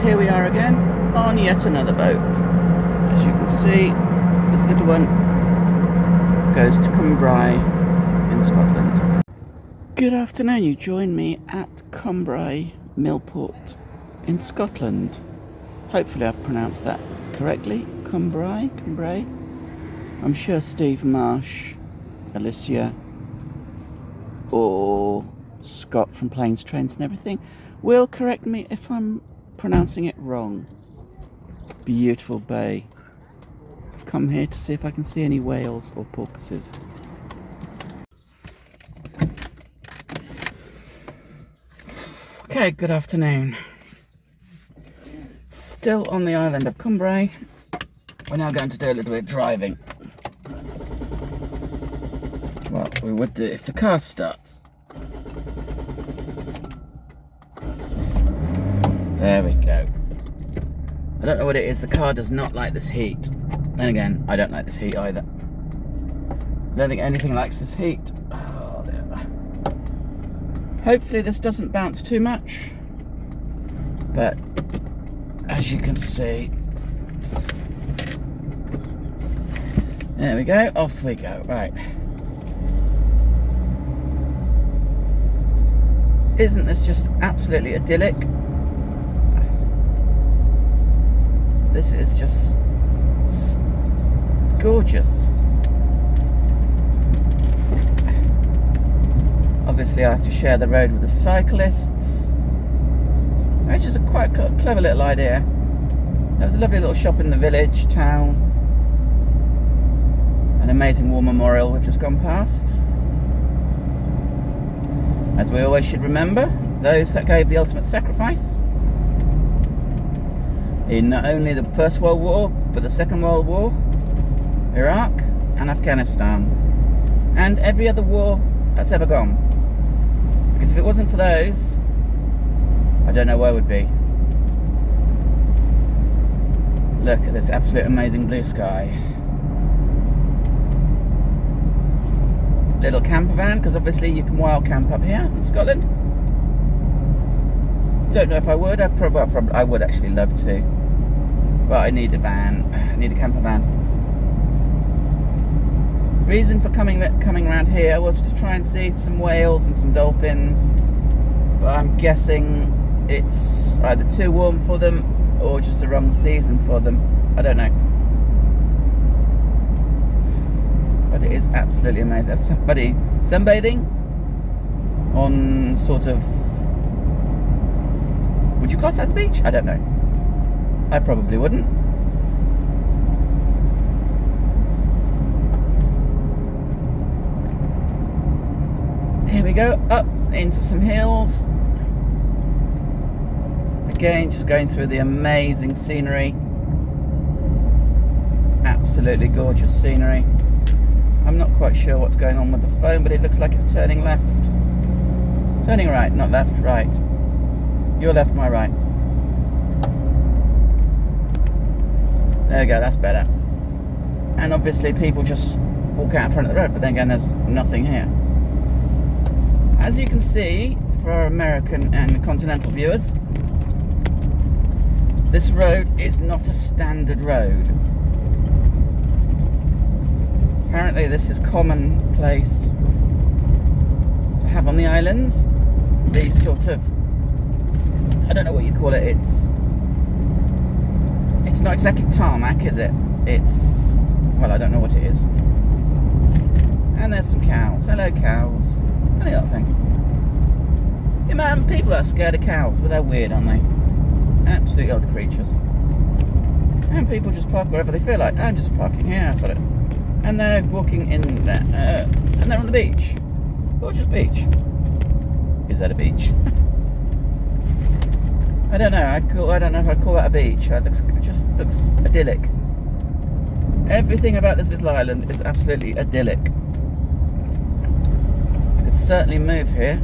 here we are again on yet another boat. As you can see, this little one goes to Cumbrae in Scotland. Good afternoon, you join me at Cumbrae Millport in Scotland. Hopefully I've pronounced that correctly. Cumbrae. I'm sure Steve, Marsh, Alicia or Scott from Planes, Trains and Everything will correct me if I'm pronouncing it wrong. Beautiful bay. I've come here to see if I can see any whales or porpoises. Okay, good afternoon. Still on the island of Cumbrae. We're now going to do a little bit of driving. Well, we would do if the car starts. There we go. I don't know what it is, the car does not like this heat. Then again, I don't like this heat either. I don't think anything likes this heat. Oh, there. Hopefully this doesn't bounce too much. But, as you can see, there we go, off we go, right. Isn't this just absolutely idyllic? This is just gorgeous. Obviously I have to share the road with the cyclists, which is a quite clever little idea. There was a lovely little shop in the village, town. An amazing war memorial we've just gone past. As we always should remember, those that gave the ultimate sacrifice in not only the First World War, but the Second World War, Iraq and Afghanistan, and every other war that's ever gone. Because if it wasn't for those, I don't know where we'd be. Look at this absolute amazing blue sky. Little camper van, because obviously you can wild camp up here in Scotland. Don't know if I would. I would actually love to, but I need a van. I need a camper van. Reason for coming around here was to try and see some whales and some dolphins, but I'm guessing it's either too warm for them or just the wrong season for them. I don't know. But it is absolutely amazing. There's somebody sunbathing on sort of, would you class that as a beach? I don't know. I probably wouldn't. Here we go, up into some hills. Again, just going through the amazing scenery. Absolutely gorgeous scenery. I'm not quite sure what's going on with the phone, but it looks like it's turning left. Turning right, not left, right. Your left, my right. There we go, that's better. And obviously people just walk out in front of the road, but then again there's nothing here. As you can see, for our American and continental viewers, this road is not a standard road. Apparently this is commonplace to have on the islands. These sort of, I don't know what you call it, it's not exactly tarmac, is it? It's, well, I don't know what it is. And there's some cows. Hello cows. Any other things. Yeah man, people are scared of cows, but they're weird, aren't they? Absolutely odd creatures. And people just park wherever they feel like. I'm just parking here, I said it. And they're walking in there, and they're on the beach. Gorgeous beach. Is that a beach? I don't know. I don't know if I'd call that a beach. It just looks idyllic. Everything about this little island is absolutely idyllic. I could certainly move here.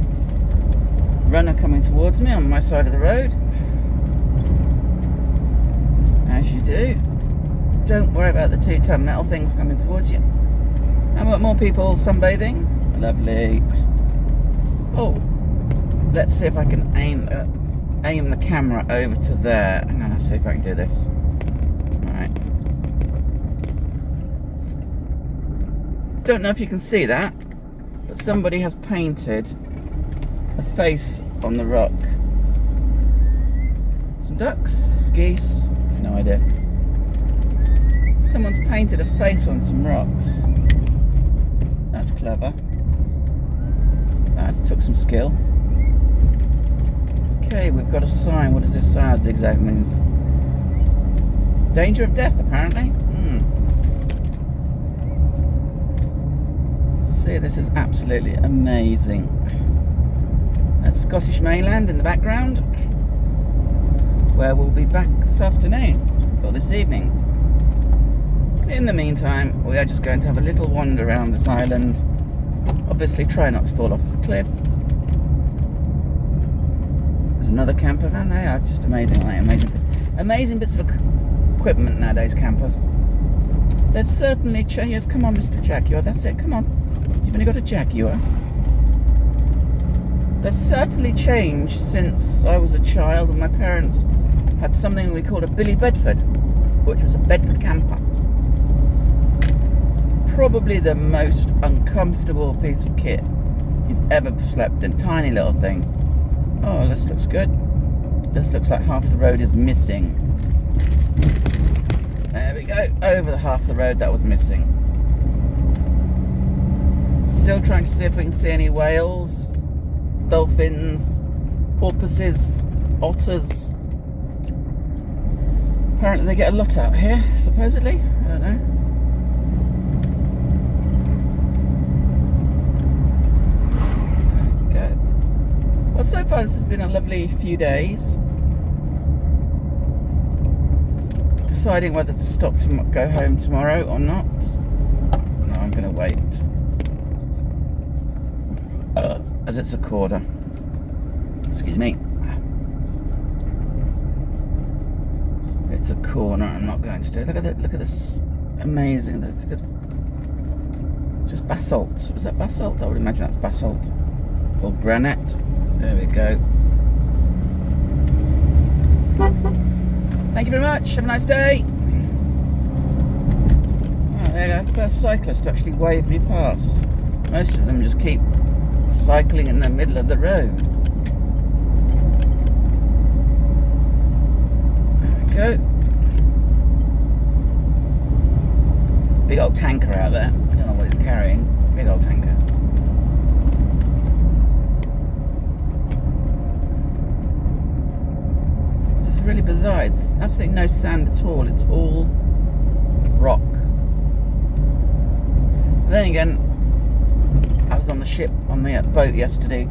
Runner coming towards me on my side of the road. As you do. Don't worry about the 2-ton metal things coming towards you. And what more people sunbathing? Lovely. Oh, let's see if I can aim aim the camera over to there. Hang on, let's see if I can do this. Alright. Don't know if you can see that, but somebody has painted a face on the rock. Some ducks, geese, no idea. Someone's painted a face on some rocks. That's clever. That took some skill. Okay, we've got a sign. What does this sign? Zigzag means danger of death, apparently. See, this is absolutely amazing. That's Scottish mainland in the background, where we'll be back this afternoon, or this evening. In the meantime, we are just going to have a little wander around this island. Obviously, try not to fall off the cliff. There's another camper van. They are just amazing, amazing bits of equipment nowadays, campers. They've certainly changed. Yes, come on, Mr. Jaguar, that's it, come on. You've only got a Jaguar. They've certainly changed since I was a child and my parents had something we called a Billy Bedford, which was a Bedford camper. Probably the most uncomfortable piece of kit you've ever slept in. Tiny little thing. Oh, this looks good. This looks like half the road is missing. There we go. Over the half the road that was missing. Still trying to see if we can see any whales, dolphins, porpoises, otters. Apparently they get a lot out here, supposedly. I don't know. There we go. Well, so far this has been a lovely few days. Deciding whether to stop to go home tomorrow or not. No, I'm going to wait. As it's a corner. Excuse me. It's a corner. I'm not going to do it. Look at that. Look at this. Amazing. It's just basalt. Was that basalt? I would imagine that's basalt or granite. There we go. Thank you very much. Have a nice day. Oh, there you go. First cyclist to actually wave me past. Most of them just keep cycling in the middle of the road. There we go. Big old tanker out there. I don't know what he's carrying. Big old tanker. This is really bizarre. It's absolutely no sand at all. It's all rock. But then again, I was on the ship, on the boat yesterday,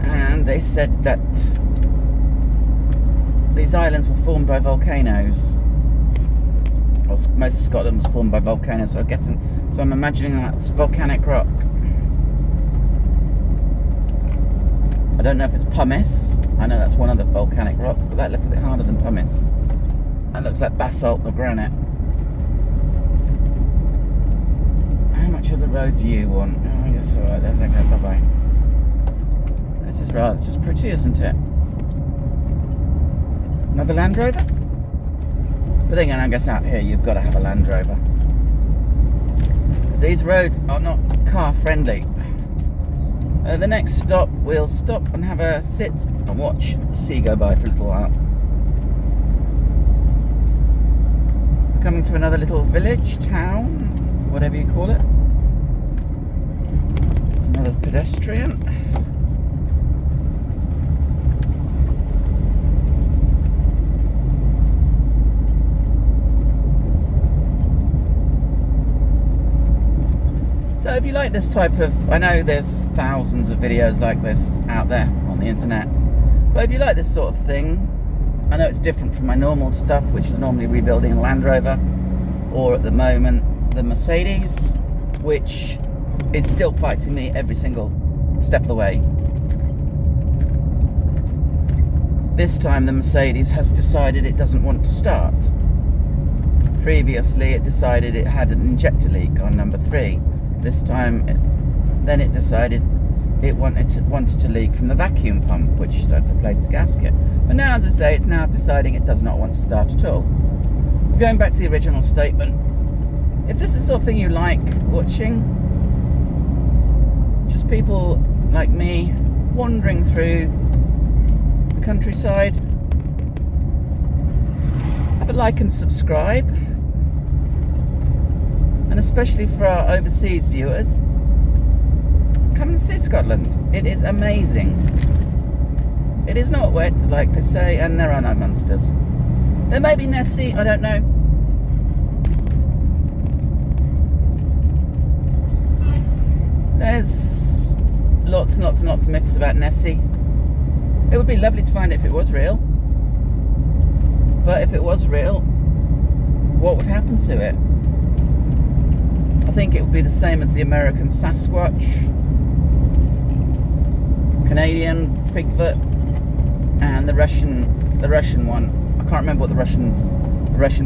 and they said that these islands were formed by volcanoes. Well, most of Scotland was formed by volcanoes, so I'm imagining that's volcanic rock. I don't know if it's pumice. I know that's one of the volcanic rocks, but that looks a bit harder than pumice. That looks like basalt or granite. How much of the road do you want? Oh yes, alright, there's okay, bye bye. This is rather just pretty, isn't it? Another Land Rover? But then again, I guess out here you've got to have a Land Rover. These roads are not car friendly. The next stop, we'll stop and have a sit and watch the sea go by for a little while. Coming to another little village, town, whatever you call it. There's another pedestrian. So if you like this type of, I know there's thousands of videos like this out there on the internet, but if you like this sort of thing, I know it's different from my normal stuff, which is normally rebuilding a Land Rover, or at the moment the Mercedes, which is still fighting me every single step of the way. This time the Mercedes has decided it doesn't want to start. Previously it decided it had an injector leak on number 3. This time then it decided it wanted to leak from the vacuum pump, which don't replace the gasket. But now, as I say, it's now deciding it does not want to start at all. Going back to the original statement, if this is something you like watching, just people like me wandering through the countryside, have a like and subscribe. And especially for our overseas viewers, come and see Scotland. It is amazing. It is not wet, like they say, and there are no monsters. There may be Nessie, I don't know. There's lots and lots and lots of myths about Nessie. It would be lovely to find it if it was real. But if it was real, what would happen to it? I think it would be the same as the American Sasquatch, Canadian Bigfoot, and the Russian one. I can't remember what the Russian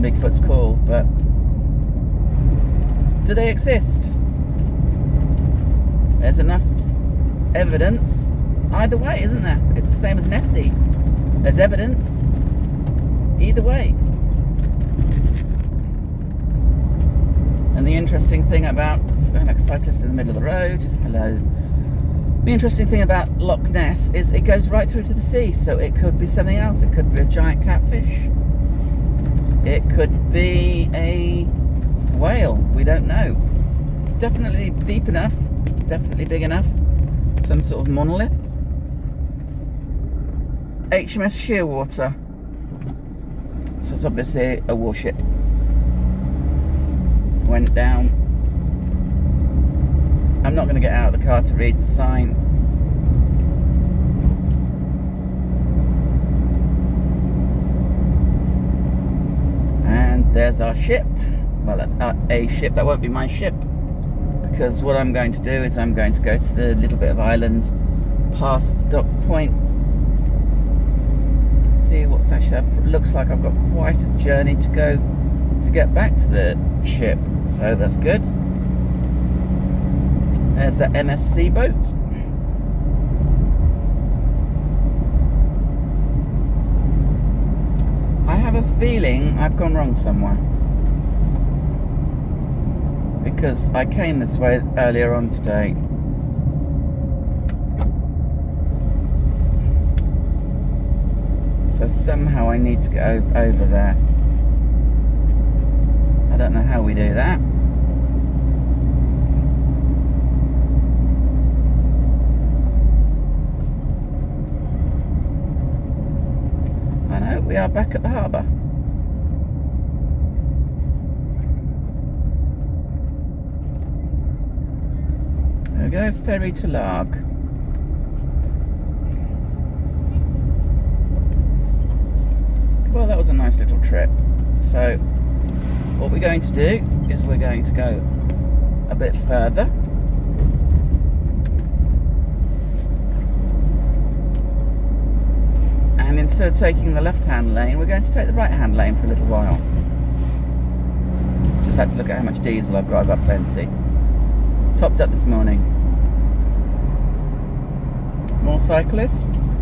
Bigfoot's called, but do they exist? There's enough evidence either way, isn't there? It's the same as Nessie. There's evidence either way. And the interesting thing about a cyclist in the middle of the road, hello. The interesting thing about Loch Ness is it goes right through to the sea, so it could be something else. It could be a giant catfish. It could be a whale. We don't know. It's definitely deep enough, definitely big enough. Some sort of monolith. HMS Shearwater. So it's obviously a warship. Went down. I'm not going to get out of the car to read the sign. And there's our ship. Well, that's a ship. That won't be my ship. Because what I'm going to do is I'm going to go to the little bit of island past the dock point. See what's actually up. It looks like I've got quite a journey to go to get back to the ship. So that's good. There's the MSC boat. I have a feeling I've gone wrong somewhere. Because I came this way earlier on today. So somehow I need to go over there. I don't know how we do that. We are back at the harbour. There we go, ferry to Larg. Well, that was a nice little trip. So, what we're going to do is we're going to go a bit further. And instead of taking the left-hand lane, we're going to take the right-hand lane for a little while. Just had to look at how much diesel I've got. I've got plenty. Topped up this morning. More cyclists.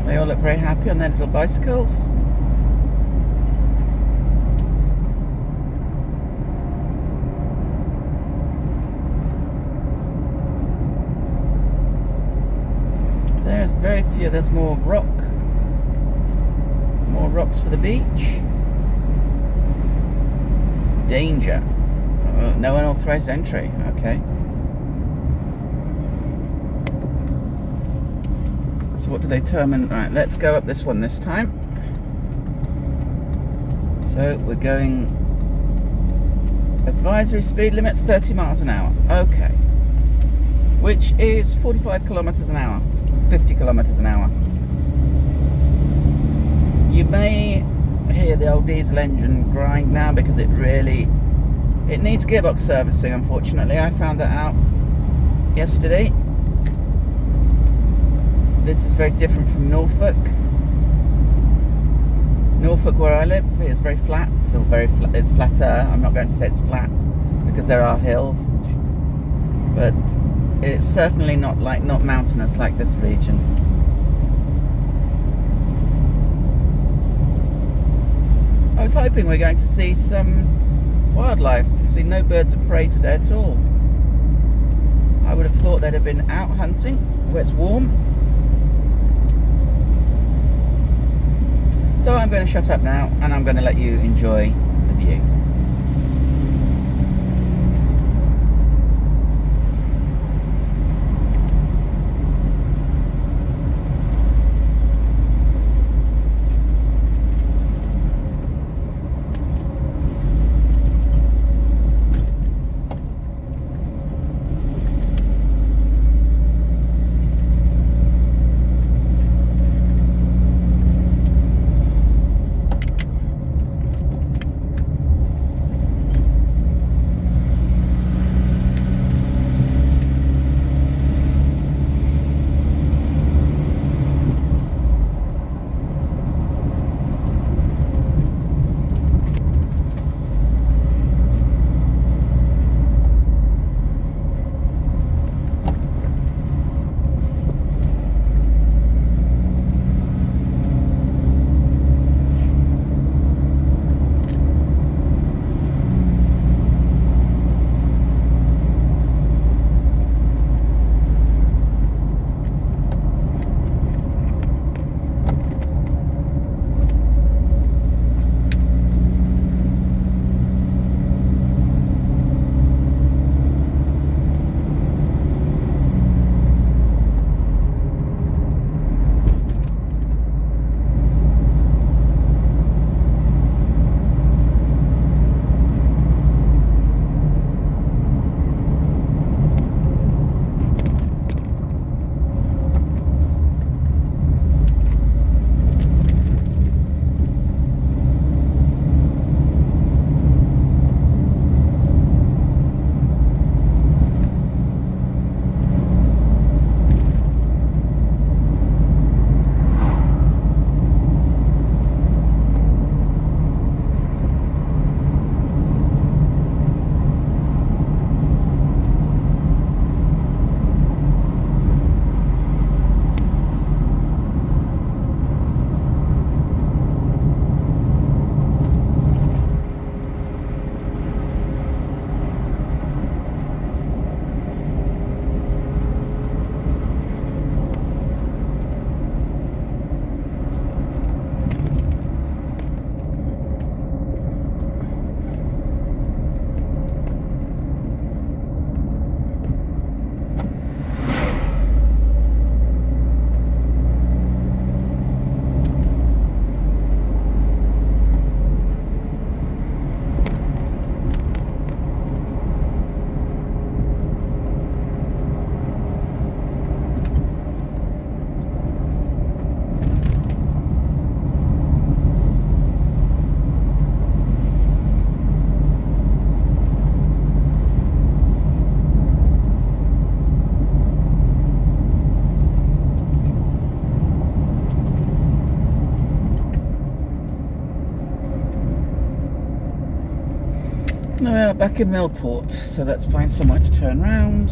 They all look very happy on their little bicycles. There's very few. There's more rock. More rocks for the beach. Danger. No unauthorized entry. Okay. So what do they determine? Right, let's go up this one this time. So we're going advisory speed limit 30 miles an hour. Okay. Which is 45 kilometers an hour. 50 kilometers an hour. You may hear the old diesel engine grind now because it needs gearbox servicing, unfortunately. I found that out yesterday. This is very different from Norfolk. Norfolk, where I live, is very flat, or very flat. It's flatter. I'm not going to say it's flat because there are hills. but it's certainly not mountainous like this region. I was hoping we're going to see some wildlife. See no birds of prey today at all. I would have thought they'd have been out hunting where it's warm. So I'm going to shut up now and I'm going to let you enjoy the view. We are back in Millport, so let's find somewhere to turn round.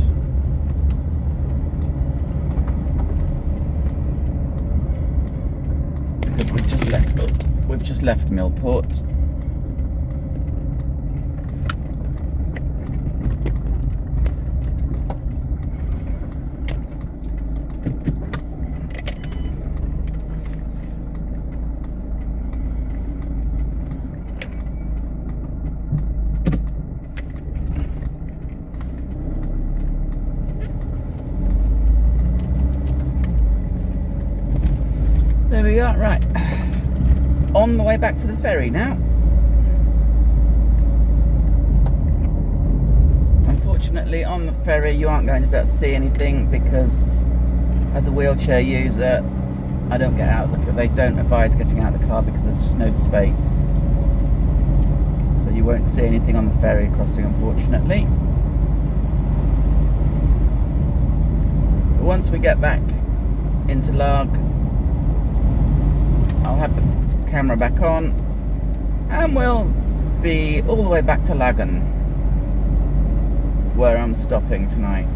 Because we've just left Millport. There we are, right. On the way back to the ferry now. Unfortunately, on the ferry you aren't going to be able to see anything because as a wheelchair user, I don't get out. They don't advise getting out of the car because there's just no space. So you won't see anything on the ferry crossing, unfortunately. But once we get back into Loch, I'll have the camera back on and we'll be all the way back to Lagan, where I'm stopping tonight.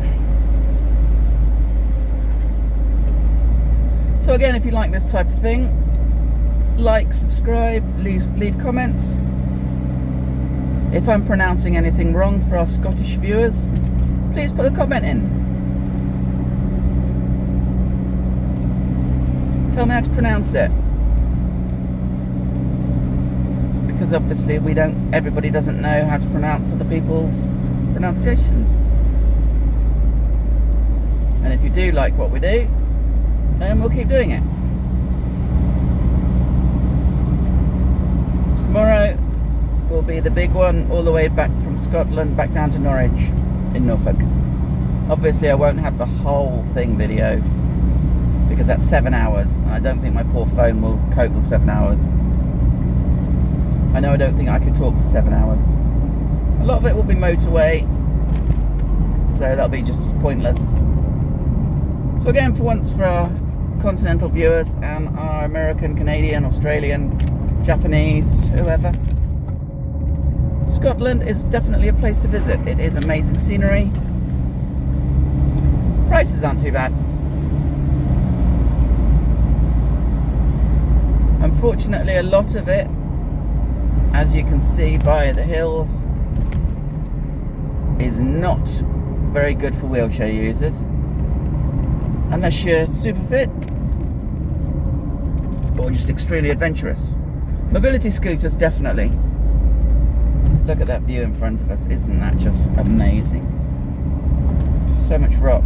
So again, if you like this type of thing, like, subscribe, leave comments. If I'm pronouncing anything wrong for our Scottish viewers, please put a comment in. Tell me how to pronounce it. Because obviously everybody doesn't know how to pronounce other people's pronunciations. And if you do like what we do, then we'll keep doing it. Tomorrow will be the big one, all the way back from Scotland, back down to Norwich in Norfolk. Obviously I won't have the whole thing video, because that's 7 hours. I don't think my poor phone will cope with 7 hours. I know I don't think I could talk for 7 hours. A lot of it will be motorway, so that'll be just pointless. So again, for once, for our continental viewers and our American, Canadian, Australian, Japanese, whoever, Scotland is definitely a place to visit. It is amazing scenery. Prices aren't too bad. Unfortunately, a lot of it, as you can see by the hills, is not very good for wheelchair users, unless you're super fit or just extremely adventurous. Mobility scooters, definitely. Look at that view in front of us. Isn't that just amazing? Just so much rock.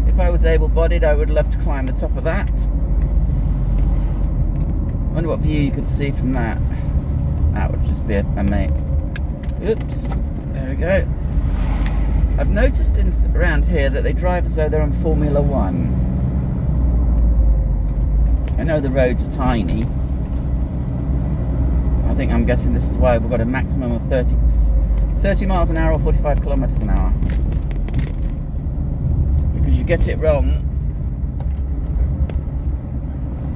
If I was able-bodied, I would love to climb the top of that. I wonder what view you could see from that. That would just be amazing. Oops, there we go. I've noticed around here that they drive as though they're on Formula 1. I know the roads are tiny. I'm guessing this is why we've got a maximum of 30 miles an hour or 45 kilometers an hour. Because you get it wrong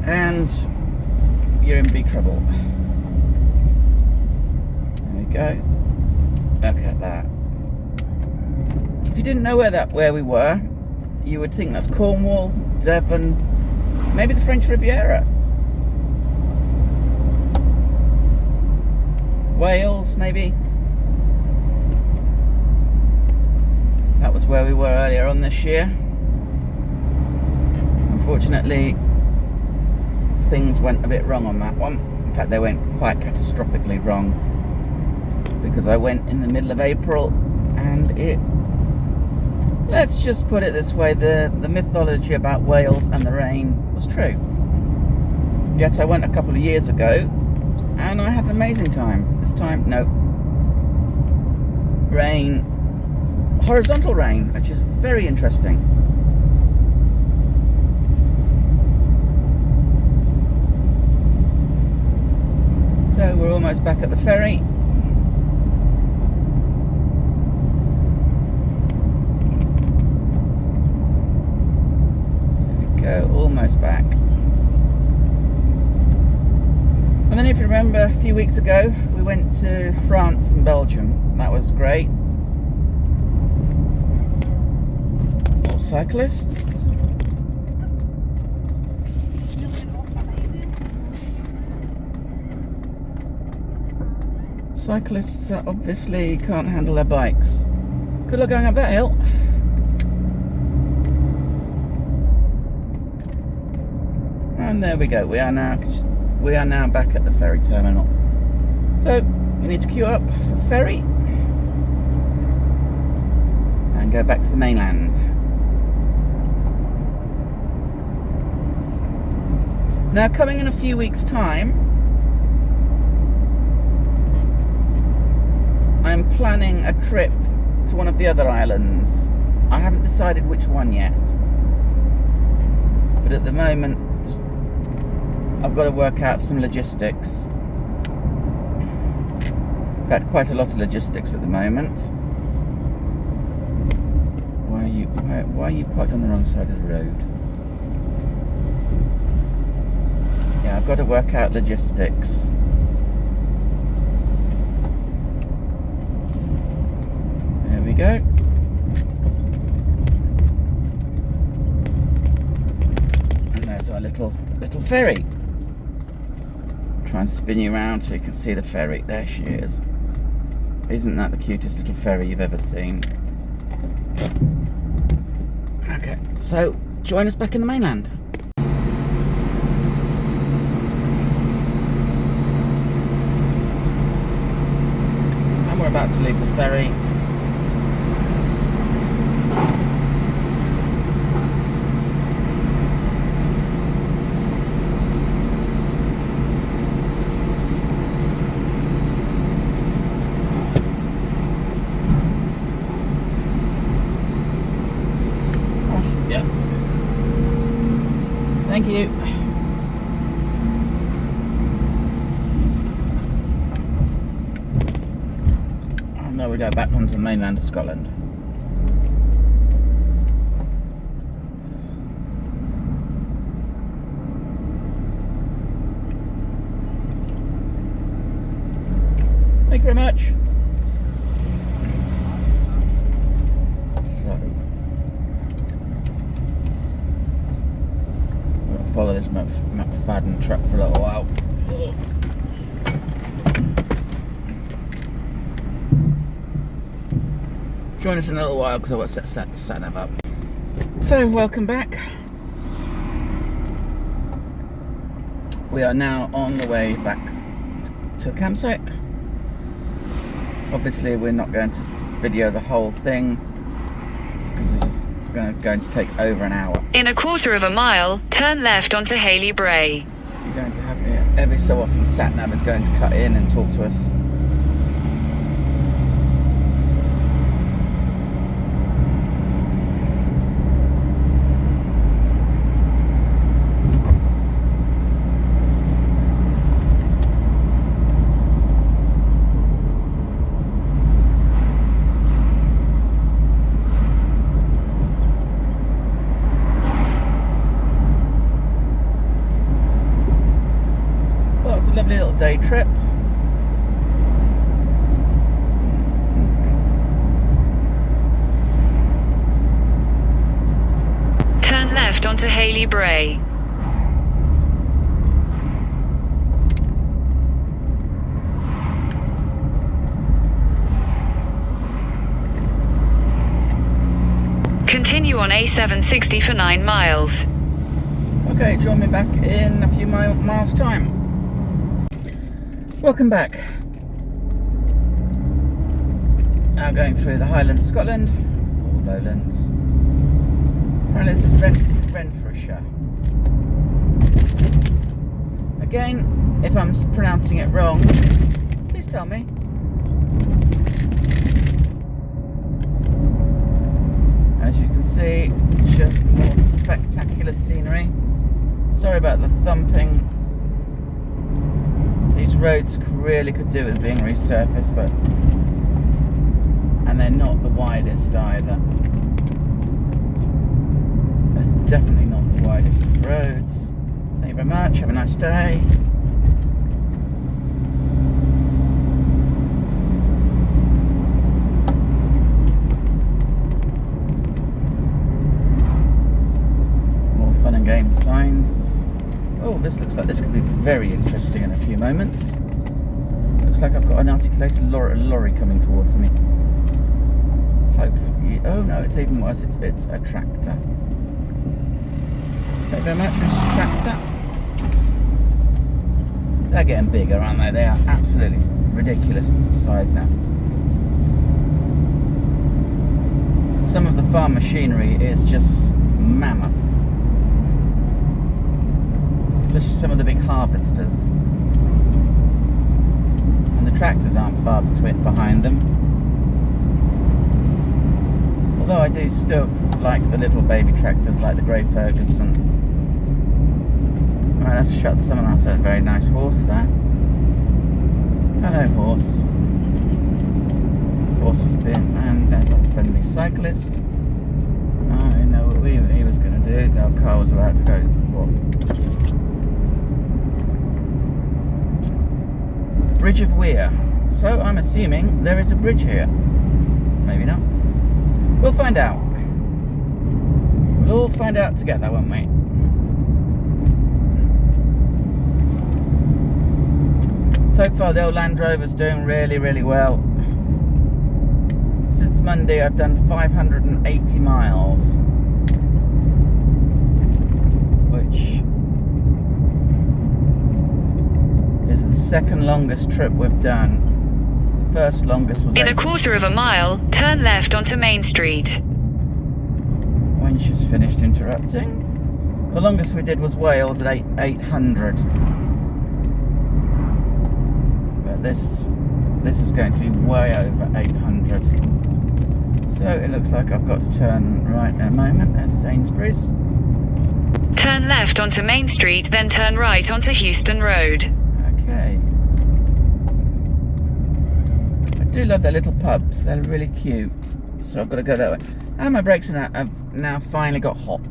and you're in big trouble. There we go. Look at that. If you didn't know where we were, you would think that's Cornwall, Devon, maybe the French Riviera. Wales, maybe. That was where we were earlier on this year. Unfortunately, things went a bit wrong on that one. In fact, they went quite catastrophically wrong, because I went in the middle of April and let's just put it this way, the mythology about Wales and the rain was true. Yet I went a couple of years ago and I had an amazing time. This time, no. Rain, horizontal rain, which is very interesting. So we're almost back at the ferry. There we go, almost back. And then if you remember, a few weeks ago, we went to France and Belgium. That was great. More cyclists. Cyclists that obviously can't handle their bikes. Good luck going up that hill. And there we go. We are now back at the ferry terminal. So we need to queue up for the ferry and go back to the mainland. Now, coming in a few weeks' time, I'm planning a trip to one of the other islands. I haven't decided which one yet, but at the moment I've got to work out some logistics. In fact, quite a lot of logistics at the moment. Why are you parked on the wrong side of the road? Yeah, I've got to work out logistics. we go. And there's our little ferry. Try and spin you around so you can see the ferry. There she is. Isn't that the cutest little ferry you've ever seen? Okay, so join us back in the mainland. And we're about to leave the ferry. Yep. Thank you. And now we go back onto the mainland of Scotland. Thank you very much. Follow this McFadden truck for a little while. Join us in a little while because I want to set the sat-nav up. So, welcome back. We are now on the way back to the campsite. Obviously, we're not going to video the whole thing because this is going to take over an hour. In a quarter of a mile, turn left onto Haley Bray. You're going to have, every so often sat-nav is going to cut in and talk to us. Lovely little day trip. Turn left onto Haley Bray. Continue on A760 for 9 miles. Okay, join me back in a few miles time. Welcome back. Now going through the Highlands of Scotland, or Lowlands. Apparently this is Renfrewshire. Again, if I'm pronouncing it wrong, please tell me. As you can see, just more spectacular scenery. Sorry about the thumping. These roads really could do with being resurfaced, and they're not the widest either. They're definitely not the widest of roads. Thank you very much. Have a nice day. More fun and games signs. Oh, this looks like this could be very interesting in a few moments. Looks like I've got an articulated lorry coming towards me. Hopefully. Oh no, it's even worse. It's a tractor. Thank you very much, Mr. Tractor. They're getting bigger, aren't they? They are absolutely ridiculous size now. Some of the farm machinery is just mammoth. Especially some of the big harvesters. And the tractors aren't far behind them. Although I do still like the little baby tractors like the Grey Ferguson. Right, let's shut someone else. That's a very nice horse there. Hello, horse. Horse has been, and there's a friendly cyclist. I know what he was going to do. Our car was about to go. What? Bridge of Weir. So I'm assuming there is a bridge here. Maybe not. We'll find out. We'll all find out together, won't we? So far the old Land Rover's doing really, really well. Since Monday I've done 580 miles. Which is the second longest trip we've done. The first longest was In a quarter of a mile, turn left onto Main Street. When she's finished interrupting. The longest we did was Wales at 800. But this is going to be way over 800. So it looks like I've got to turn right in a moment. There's Sainsbury's. Turn left onto Main Street, then turn right onto Houston Road. Okay. I do love their little pubs. They're really cute. So I've got to go that way. And my brakes are have now finally got hot.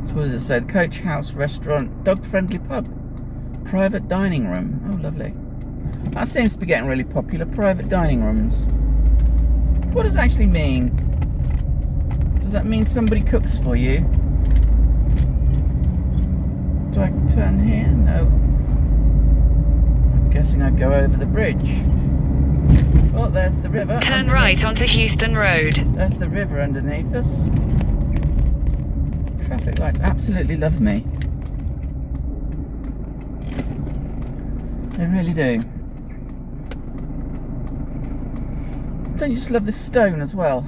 So what does it say? Coach house, restaurant, dog-friendly pub, private dining room. Oh, lovely. That seems to be getting really popular. Private dining rooms. What does it actually mean? Does that mean somebody cooks for you? Do I turn here? No. I'm guessing I'd go over the bridge. Well, there's the river. Turn right onto Houston Road. There's the river underneath us. Traffic lights absolutely love me. They really do. Don't you just love this stone as well?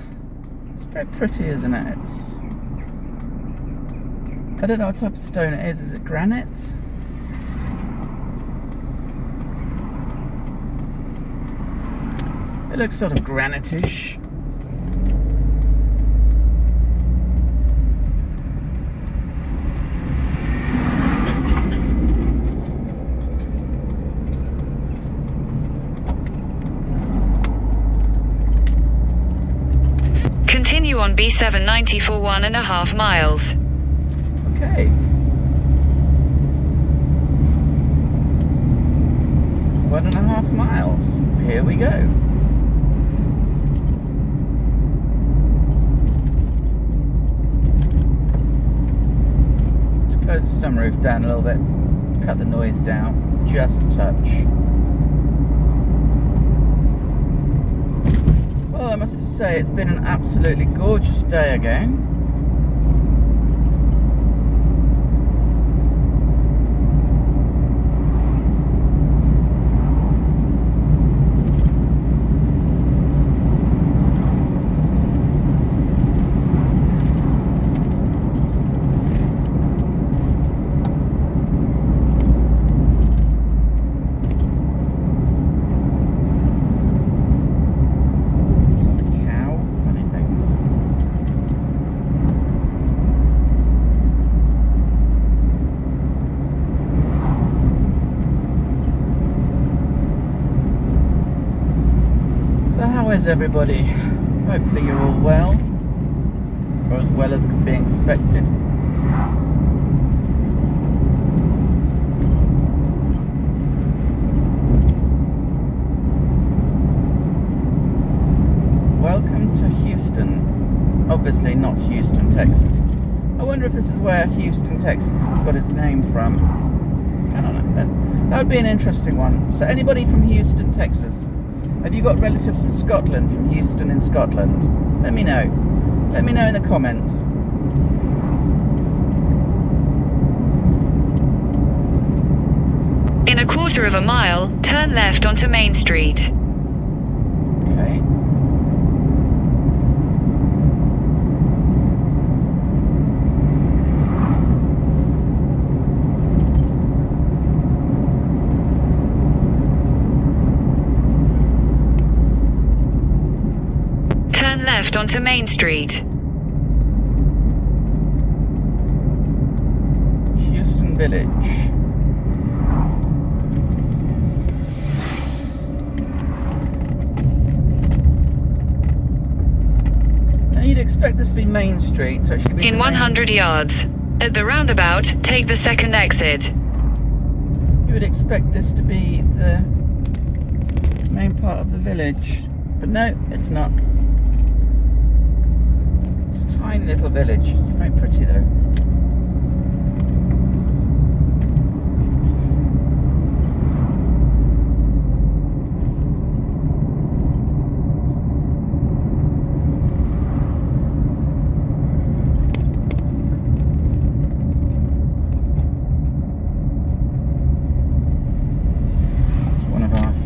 It's very pretty, isn't it? I don't know what type of stone it is. Is it granite? It looks sort of granite-ish. Continue on B790 for 1.5 miles. Okay. 1.5 miles. Here we go. Just close the sunroof down a little bit. Cut the noise down just a touch. Well, I must say it's been an absolutely gorgeous day again. How is everybody? Hopefully you're all well, or as well as could be expected. Welcome to Houston. Obviously not Houston, Texas. I wonder if this is where Houston, Texas has got its name from. I don't know. That would be an interesting one. So anybody from Houston, Texas? Have you got relatives from Scotland, from Houston in Scotland? Let me know. Let me know in the comments. In a quarter of a mile, turn left onto Main Street. Okay. Turn left onto Main Street. Houston Village. Now you'd expect this to be Main Street to actually be In 100 yards. At the roundabout, take the second exit. You would expect this to be the main part of the village. But no, it's not. It's a tiny little village. It's very pretty though.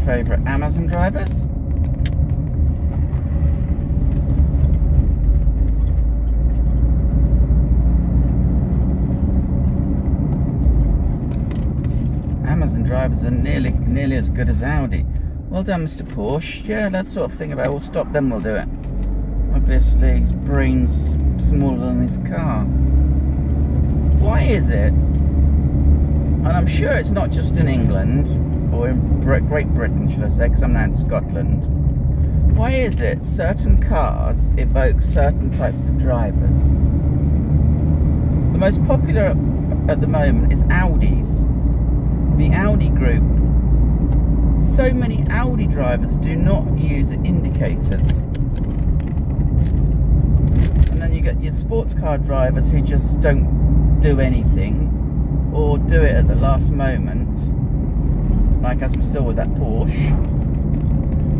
Favourite Amazon drivers. Amazon drivers are nearly as good as Audi. Well done, Mr. Porsche. Yeah, that sort of thing about we'll stop them, we'll do it. Obviously, his brain's smaller than his car. Why is it? And I'm sure it's not just in England, or in Great Britain, should I say, because I'm now in Scotland. Why is it certain cars evoke certain types of drivers? The most popular at the moment is Audis. The Audi group. So many Audi drivers do not use indicators. And then you get your sports car drivers who just don't do anything, or do it at the last moment. Like as we saw with that Porsche,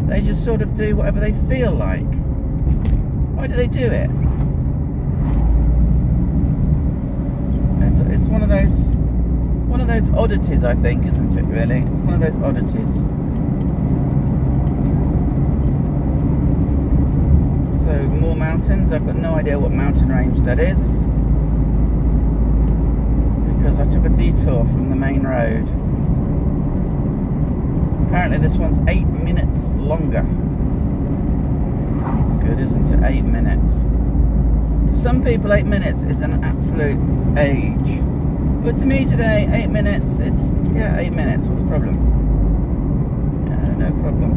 they just sort of do whatever they feel like. Why do they do it? It's one of those oddities, I think, isn't it? Really, it's one of those oddities. So more mountains. I've got no idea what mountain range that is because I took a detour from the main road. Apparently this one's 8 minutes longer. It's good, isn't it? 8 minutes. To some people 8 minutes is an absolute age. But to me today, 8 minutes, it's, yeah, 8 minutes. What's the problem? Yeah, no problem.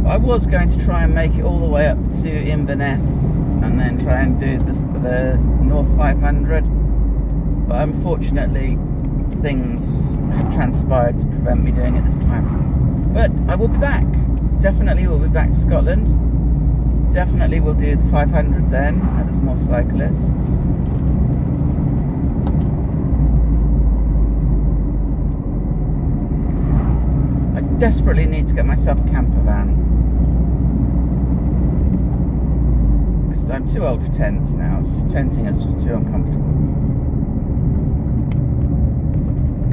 I was going to try and make it all the way up to Inverness and then try and do the North 500. But unfortunately, things have transpired to prevent me doing it this time. But I will be back. Definitely will be back to Scotland. Definitely will do the 500 then, and there's more cyclists. I desperately need to get myself a camper van. Because I'm too old for tents now. Tenting is just too uncomfortable.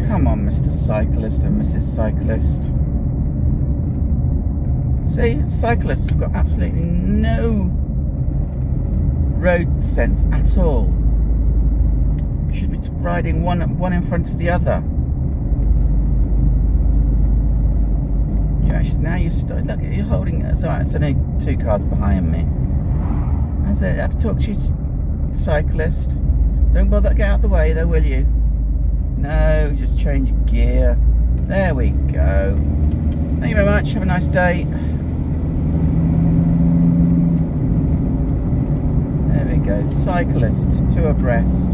Come on, Mr. Cyclist and Mrs. Cyclist. See, cyclists have got absolutely no road sense at all. You should be riding one in front of the other. You actually, now you start, look, you're holding, it's alright, it's only 2 cars behind me. I said, I've talked to you, cyclist. Don't bother to get out of the way though, will you? No, just change gear. There we go. Thank you very much. Have a nice day. There we go. Cyclists 2 abreast.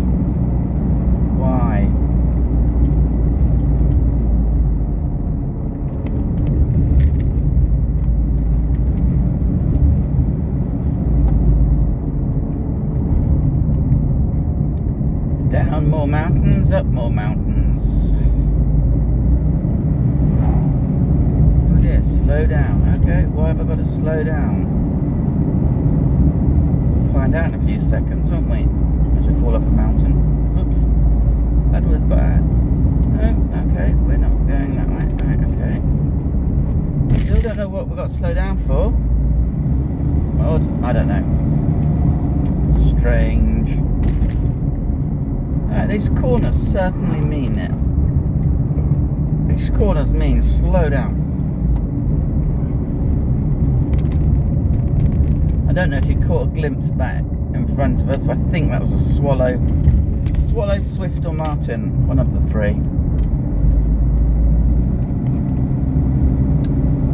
Why? Down more mountains, up more mountains. Oh dear, slow down. Okay, why have I got to slow down? We'll find out in a few seconds, won't we? As we fall off a mountain. Oops. That was bad. Oh, okay, we're not going that way. Right, okay. Still don't know what we've got to slow down for. Odd, I don't know. Strange. These corners certainly mean it. These corners mean slow down. I don't know if you caught a glimpse of that in front of us. I think that was a swallow, swift or martin, one of the 3.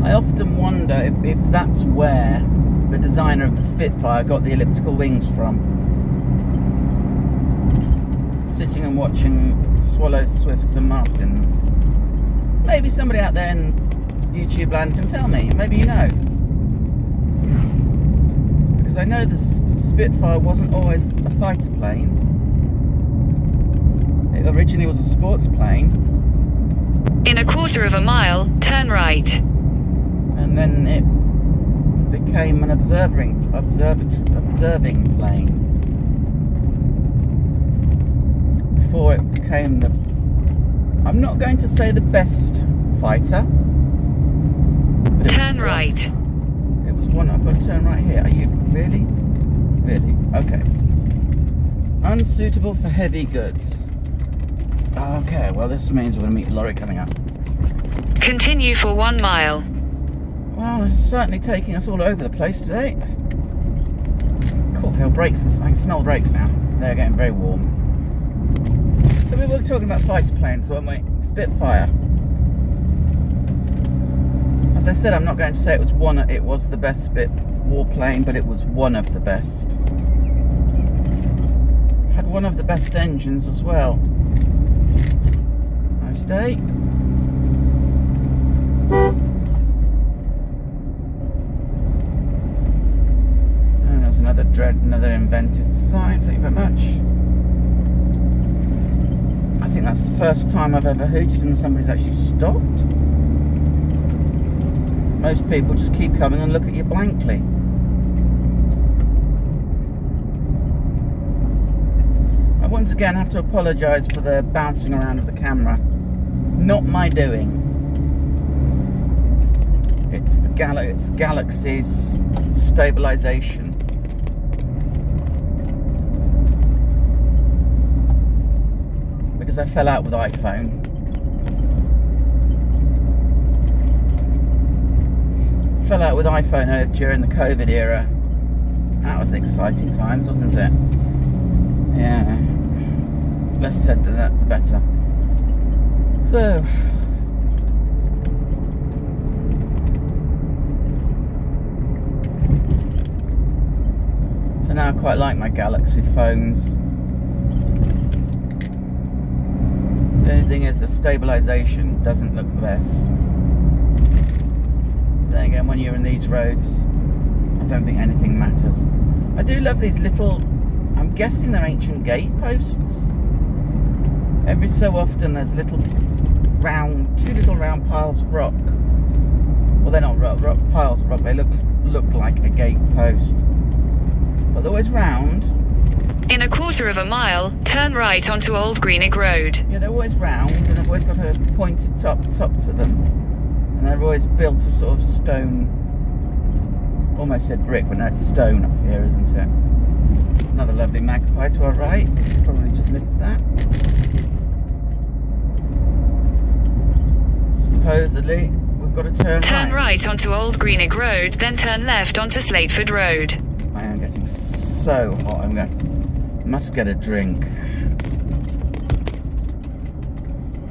I often wonder if that's where the designer of the Spitfire got the elliptical wings from. Sitting and watching swallows, swifts and martins. Maybe somebody out there in YouTube land can tell me. Maybe you know. Because I know the Spitfire wasn't always a fighter plane. It originally was a sports plane. In a quarter of a mile, turn right. And then it became an observing plane. Before it became the, I'm not going to say the best fighter. But Turn right. It was one. I've got to turn right here. Are you really? Really? Okay. Unsuitable for heavy goods. Okay, well this means we're going to meet a lorry coming up. Continue for 1 mile. Well, it's certainly taking us all over the place today. Cool, feel brakes. I can smell the brakes now. They're getting very warm. So we were talking about fighter planes, weren't we? Spitfire. As I said, I'm not going to say it was the best Spit warplane, but it was one of the best. Had one of the best engines as well. Nice day. And there's another invented sign. Thank you very much. I think that's the first time I've ever hooted and somebody's actually stopped. Most people just keep coming and look at you blankly. I once again have to apologise for the bouncing around of the camera. Not my doing. It's Galaxy's stabilisation. Because I fell out with iPhone. Fell out with iPhone during the COVID era. That was exciting times, wasn't it? Yeah. Less said than that, the better. So now I quite like my Galaxy phones. The only thing is the stabilisation doesn't look the best. Then again, when you're in these roads, I don't think anything matters. I do love these little, I'm guessing they're ancient gate posts. Every so often there's two little round piles of rock. Well, they're not piles of rock, they look like a gate post. But they're always round. In a quarter of a mile, turn right onto Old Greenock Road. Yeah, they're always round and they've always got a pointed top to them. And they're always built of sort of stone. Almost said brick, but no, it's stone up here, isn't it? There's another lovely magpie to our right. Probably just missed that. Supposedly, we've got to turn right onto Old Greenock Road, then turn left onto Slateford Road. I am getting so hot. Must get a drink.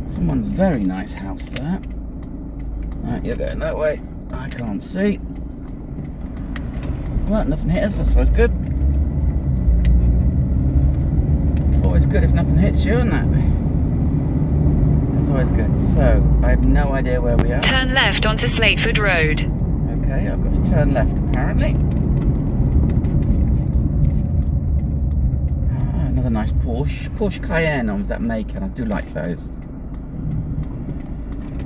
Someone's very nice house there. Right, you're going that way. I can't see. Well, nothing hit us. That's always good. Always good if nothing hits you, isn't it? That's always good. So, I have no idea where we are. Turn left onto Slateford Road. Okay, I've got to turn left apparently. Another nice Porsche Cayenne on that make, and I do like those.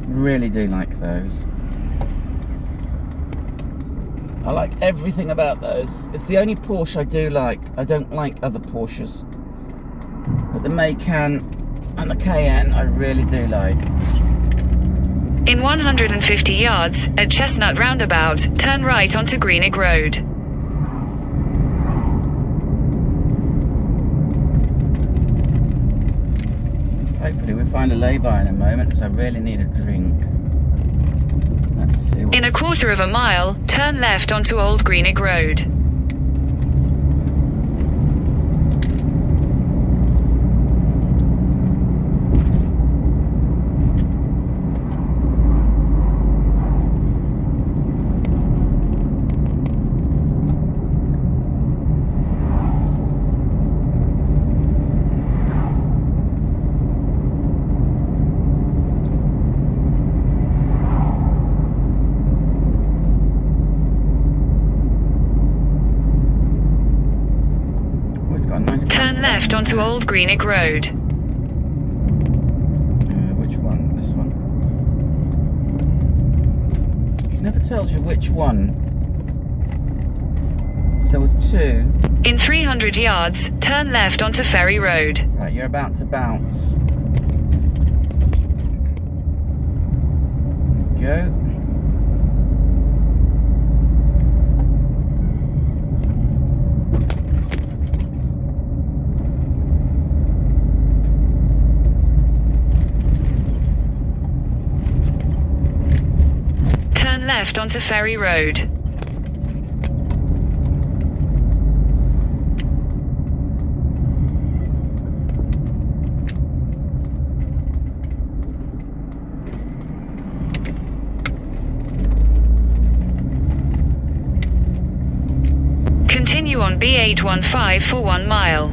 Really do like those. I like everything about those. It's the only Porsche I do like. I don't like other Porsches. But the Macan and the Cayenne I really do like. In 150 yards, at Chestnut Roundabout, turn right onto Greenock Road. Hopefully we'll find a lay-by in a moment because I really need a drink. Let's see. In a quarter of a mile, turn left onto Old Greenock Road. left onto Old Greenock Road. Which one? This one? It never tells you which one. There was two. In 300 yards, turn left onto Ferry Road. Right, you're about to bounce. Go. Turn left onto Ferry Road. Continue on B815 for 1 mile.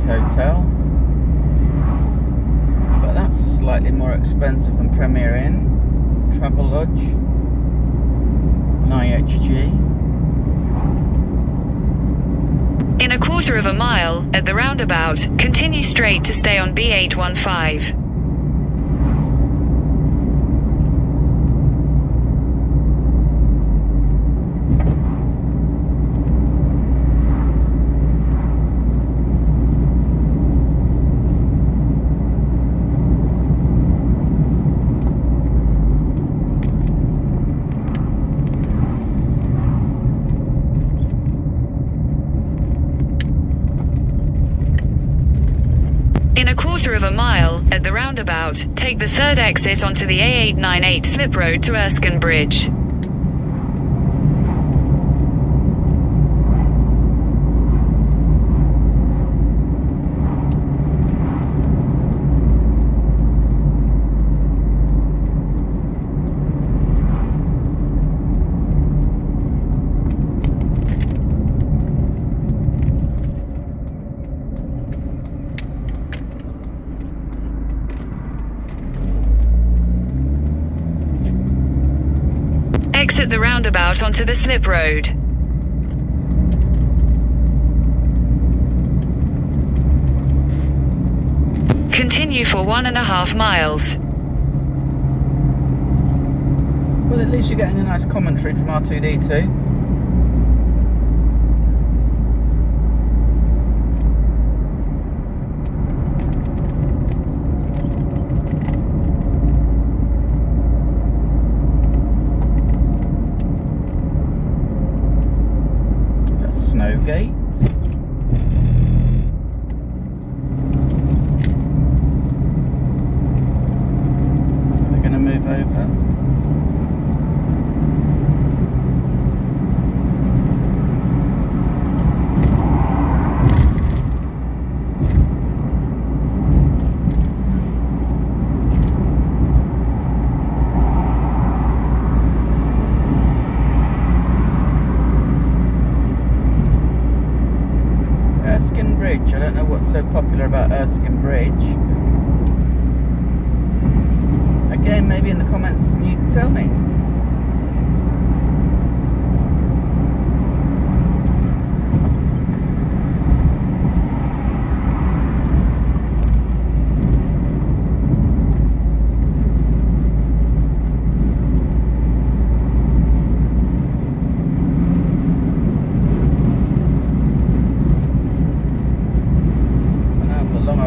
Hotel, but that's slightly more expensive than Premier Inn, Travel Lodge, and IHG. In a quarter of a mile, at the roundabout, continue straight to stay on B815. In a quarter of a mile, at the roundabout, take the third exit onto the A898 slip road to Erskine Bridge. Exit the roundabout onto the slip road. Continue for 1.5 miles. Well, at least you're getting a nice commentary from R2D2. Snowgate. We're going to move over. what's so popular about Erskine Bridge. Again, maybe in the comments you can tell me.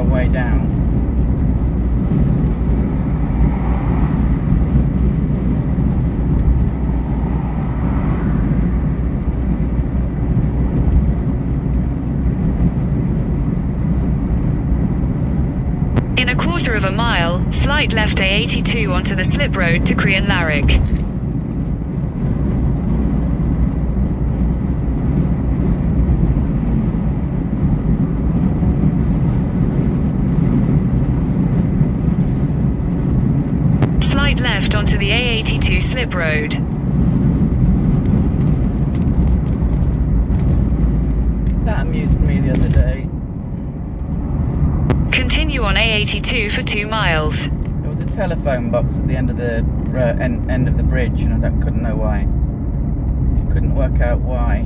Way down. In a quarter of a mile, slight left A82 onto the slip road to Crean Larrick. Left onto the A82 slip road. That amused me the other day. Continue on A82 for 2 miles. There was a telephone box at the end of the end of the bridge, and I couldn't know why. Couldn't work out why.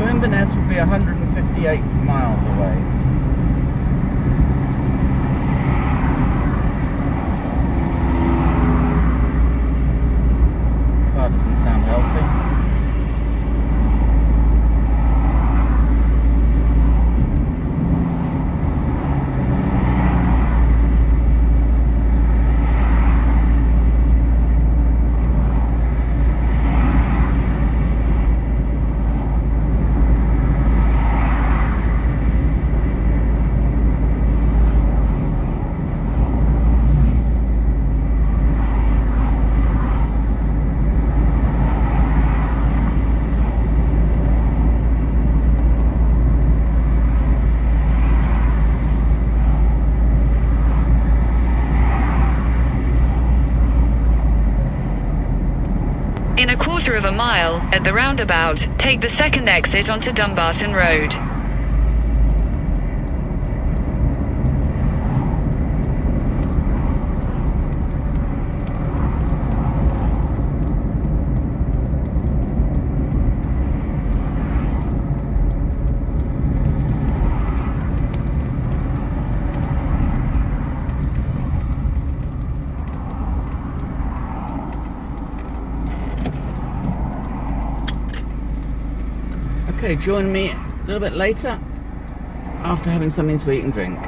Inverness would be 158 miles away. Car doesn't sound healthy. In a quarter of a mile, at the roundabout, take the second exit onto Dumbarton Road. Okay, join me a little bit later after having something to eat and drink.